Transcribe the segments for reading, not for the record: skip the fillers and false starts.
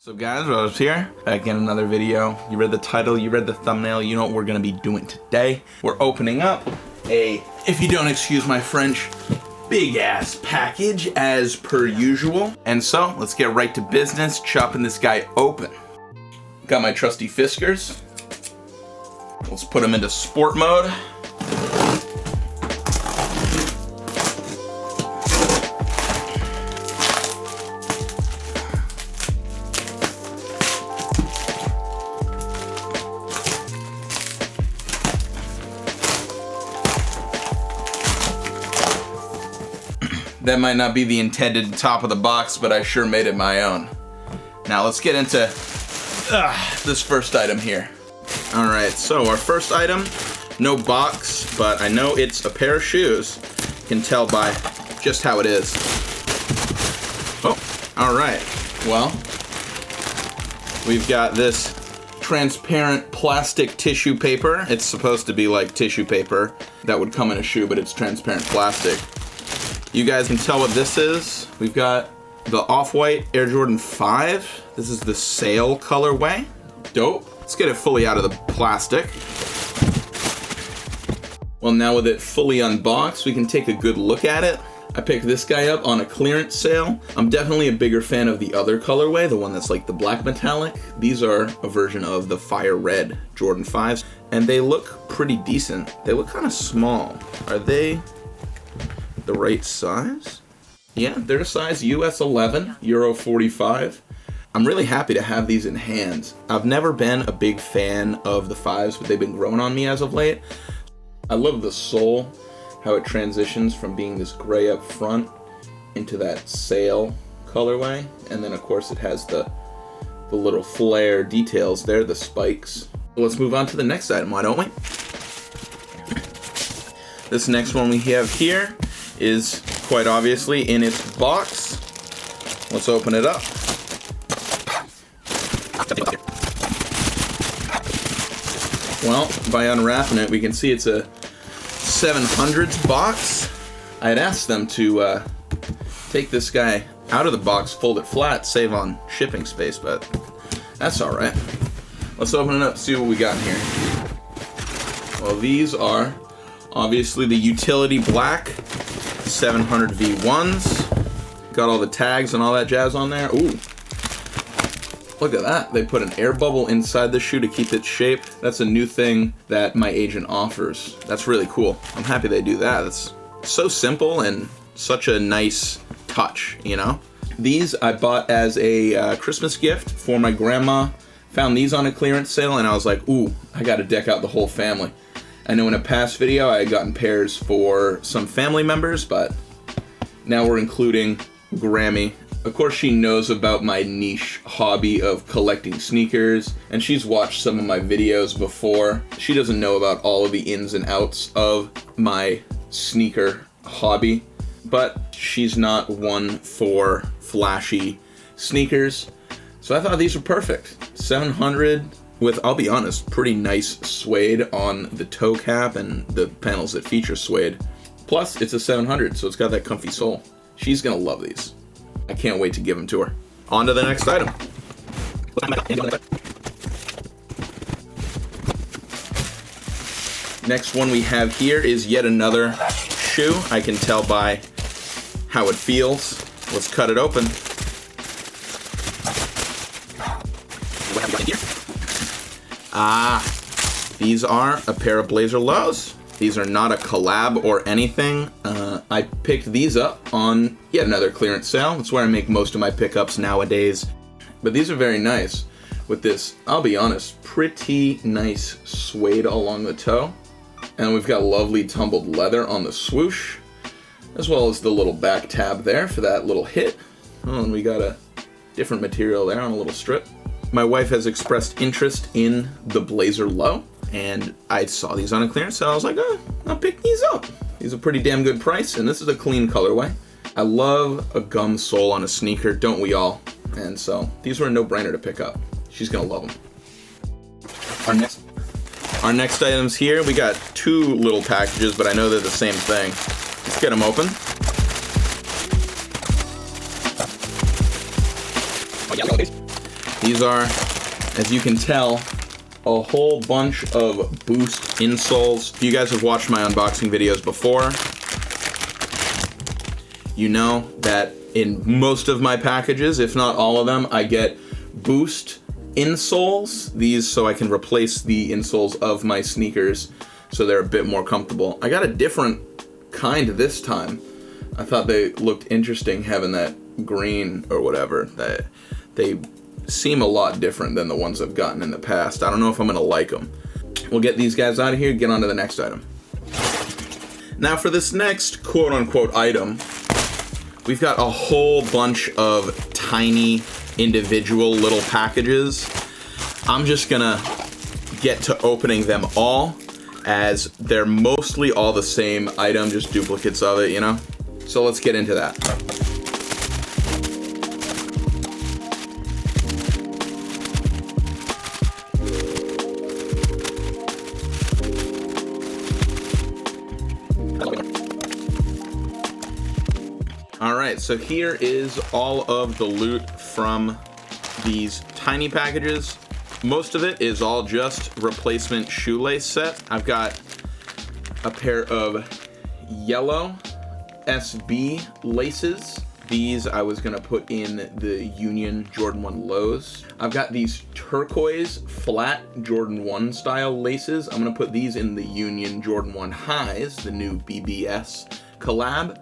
So guys, Rose here, back in another video. You read the title, you read the thumbnail, you know what we're gonna be doing today. We're opening up a, if you don't excuse my French, big ass package as per usual. And so, let's get right to business, chopping this guy open. Got my trusty Fiskars. Let's put them into sport mode. That might not be the intended top of the box, but I sure made it my own. Now let's get into this first item here. All right, so our first item, no box, but I know it's a pair of shoes. You can tell by just how it is. Oh, all right. Well, we've got this transparent plastic tissue paper. It's supposed to be like tissue paper that would come in a shoe, but it's transparent plastic. You guys can tell what this is. We've got the Off-White Air Jordan 5. This is the sail colorway. Dope. Let's get it fully out of the plastic. Well, now with it fully unboxed, we can take a good look at it. I picked this guy up on a clearance sale. I'm definitely a bigger fan of the other colorway, the one that's like the black metallic. These are a version of the fire red Jordan 5s, and they look pretty decent. They look kind of small. Are they the right size? Yeah, they're a size US 11, Euro 45. I'm really happy to have these in hands. I've never been a big fan of the 5s, but they've been growing on me as of late. I love the sole, how it transitions from being this gray up front into that sail colorway. And then of course it has the little flare details there, the spikes. Let's move on to the next item, why don't we? This next one we have here is quite obviously in its box. Let's open it up. Well, by unwrapping it, we can see it's a 700s box. I had asked them to take this guy out of the box, fold it flat, save on shipping space, but that's all right. Let's open it up, see what we got in here. Well, these are obviously the utility black 700 V1s. Got all the tags and all that jazz on there. Ooh. Look at that. They put an air bubble inside the shoe to keep its shape. That's a new thing that my agent offers. That's really cool. I'm happy they do that. It's so simple and such a nice touch, you know? These I bought as a Christmas gift for my grandma. Found these on a clearance sale and I was like, ooh, I gotta deck out the whole family. I know in a past video I had gotten pairs for some family members, but now we're including Grammy. Of course she knows about my niche hobby of collecting sneakers, and she's watched some of my videos before. She doesn't know about all of the ins and outs of my sneaker hobby, but she's not one for flashy sneakers. So I thought these were perfect. 700 with, I'll be honest, pretty nice suede on the toe cap and the panels that feature suede. Plus, it's a 700, so it's got that comfy sole. She's gonna love these. I can't wait to give them to her. On to the next item. Next one we have here is yet another shoe. I can tell by how it feels. Let's cut it open. These are a pair of Blazer Lows. These are not a collab or anything. I picked these up on yet another clearance sale. That's where I make most of my pickups nowadays. But these are very nice with this, I'll be honest, pretty nice suede along the toe. And we've got lovely tumbled leather on the swoosh, as well as the little back tab there for that little hit. Oh, and we got a different material there on a little strip. My wife has expressed interest in the Blazer Low, and I saw these on a clearance sale. I was like, oh, I'll pick these up. These are pretty damn good price, and this is a clean colorway. I love a gum sole on a sneaker, don't we all? And so these were a no-brainer to pick up. She's gonna love them. Our next items here, we got two little packages, but I know they're the same thing. Let's get them open. These are, as you can tell, a whole bunch of Boost insoles. If you guys have watched my unboxing videos before, you know that in most of my packages, if not all of them, I get Boost insoles. These so I can replace the insoles of my sneakers so they're a bit more comfortable. I got a different kind this time. I thought they looked interesting having that green or whatever. That they seem a lot different than the ones I've gotten in the past. I don't know if I'm gonna like them. We'll get these guys out of here, get on to the next item. Now for this next quote-unquote item, we've got a whole bunch of tiny individual little packages. I'm just gonna get to opening them all, as they're mostly all the same item, just duplicates of it, you know? So let's get into that. Alright, so here is all of the loot from these tiny packages. Most of it is all just replacement shoelace set. I've got a pair of yellow SB laces. These I was gonna put in the Union Jordan 1 lows. I've got these turquoise flat Jordan 1 style laces. I'm gonna put these in the Union Jordan 1 highs, the new BBS collab.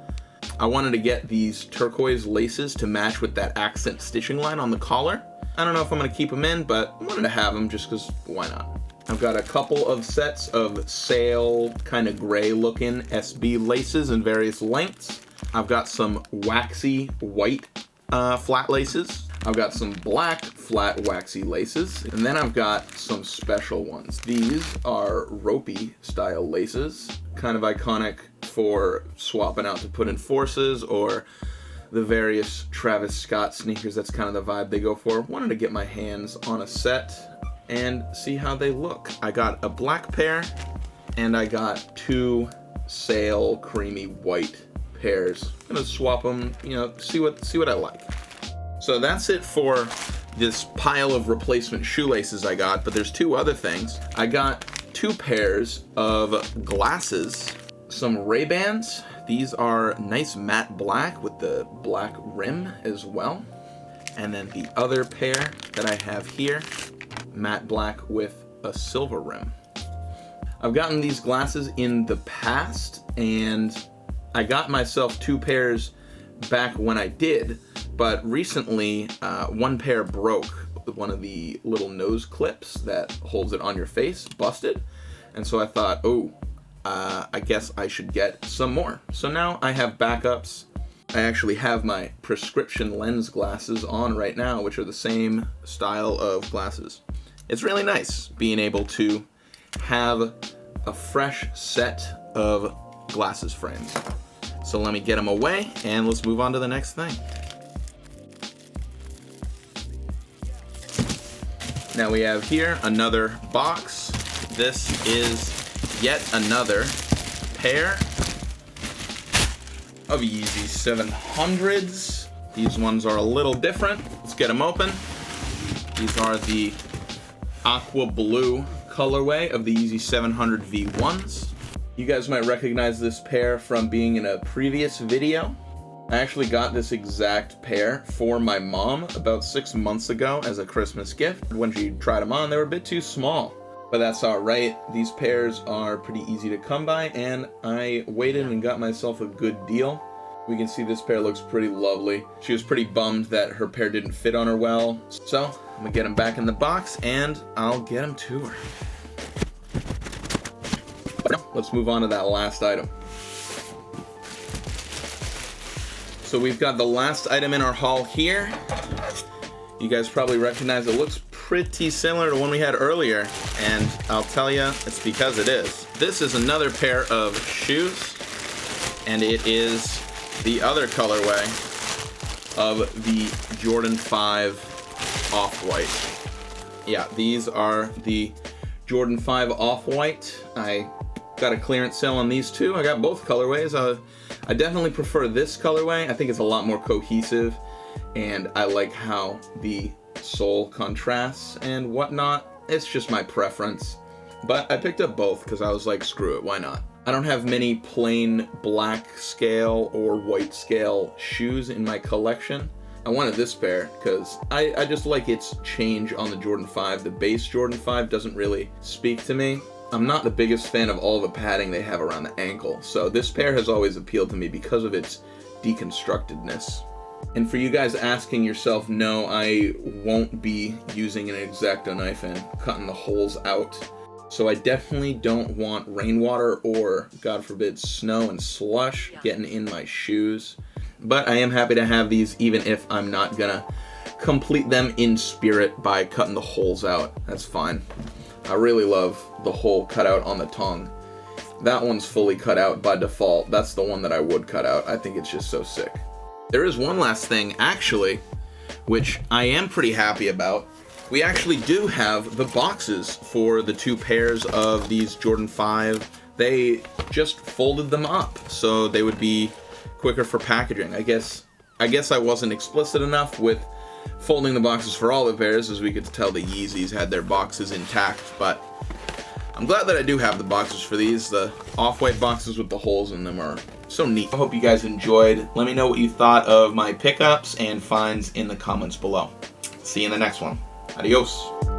I wanted to get these turquoise laces to match with that accent stitching line on the collar. I don't know if I'm gonna keep them in, but I wanted to have them just because why not? I've got a couple of sets of sail kind of gray looking SB laces in various lengths. I've got some waxy white flat laces. I've got some black flat waxy laces. And then I've got some special ones. These are ropey style laces, kind of iconic for swapping out to put in forces or the various Travis Scott sneakers. That's kind of the vibe they go for. Wanted to get my hands on a set and see how they look. I got a black pair and I got two sail creamy white pairs. I'm gonna swap them, you know, see what I like. So that's it for this pile of replacement shoelaces I got, but there's two other things. I got two pairs of glasses, some Ray-Bans. These are nice matte black with the black rim as well. And then the other pair that I have here, matte black with a silver rim. I've gotten these glasses in the past and I got myself two pairs back when I did, but recently one pair broke. One of the little nose clips that holds it on your face busted. And so I thought, oh, I guess I should get some more. So now I have backups. I actually have my prescription lens glasses on right now, which are the same style of glasses. It's really nice being able to have a fresh set of glasses frames. So let me get them away and let's move on to the next thing. Now we have here another box. This is yet another pair of Yeezy 700s. These ones are a little different. Let's get them open. These are the aqua blue colorway of the Yeezy 700 V1s. You guys might recognize this pair from being in a previous video. I actually got this exact pair for my mom about 6 months ago as a Christmas gift. When she tried them on, they were a bit too small, but that's all right. These pairs are pretty easy to come by, and I waited and got myself a good deal. We can see this pair looks pretty lovely. She was pretty bummed that her pair didn't fit on her well, so I'm gonna get them back in the box and I'll get them to her. Let's move on to that last item. So we've got the last item in our haul here. You guys probably recognize it looks pretty similar to one we had earlier, and I'll tell you, it's because it is. This is another pair of shoes, and it is the other colorway of the Jordan 5 Off-White. Yeah, these are the Jordan 5 Off-White. I got a clearance sale on these two. I got both colorways. I definitely prefer this colorway. I think it's a lot more cohesive, and I like how the sole contrasts and whatnot. It's just my preference. But I picked up both because I was like, screw it, why not? I don't have many plain black scale or white scale shoes in my collection. I wanted this pair because I just like its change on the Jordan 5. The base Jordan 5 doesn't really speak to me. I'm not the biggest fan of all the padding they have around the ankle, so this pair has always appealed to me because of its deconstructedness. And for you guys asking yourself, no, I won't be using an X-Acto knife and cutting the holes out. So I definitely don't want rainwater or, God forbid, snow and slush getting in my shoes. But I am happy to have these even if I'm not gonna complete them in spirit by cutting the holes out. That's fine. I really love the hole cut out on the tongue. That one's fully cut out by default. That's the one that I would cut out. I think it's just so sick. There is one last thing, actually, which I am pretty happy about. We actually do have the boxes for the 2 pairs of these Jordan 5. They just folded them up so they would be quicker for packaging. I guess I wasn't explicit enough with folding the boxes for all the pairs, as we could tell the Yeezys had their boxes intact, but I'm glad that I do have the boxes for these. The off-white boxes with the holes in them are so neat. I hope you guys enjoyed. Let me know what you thought of my pickups and finds in the comments below. See you in the next one. Adios.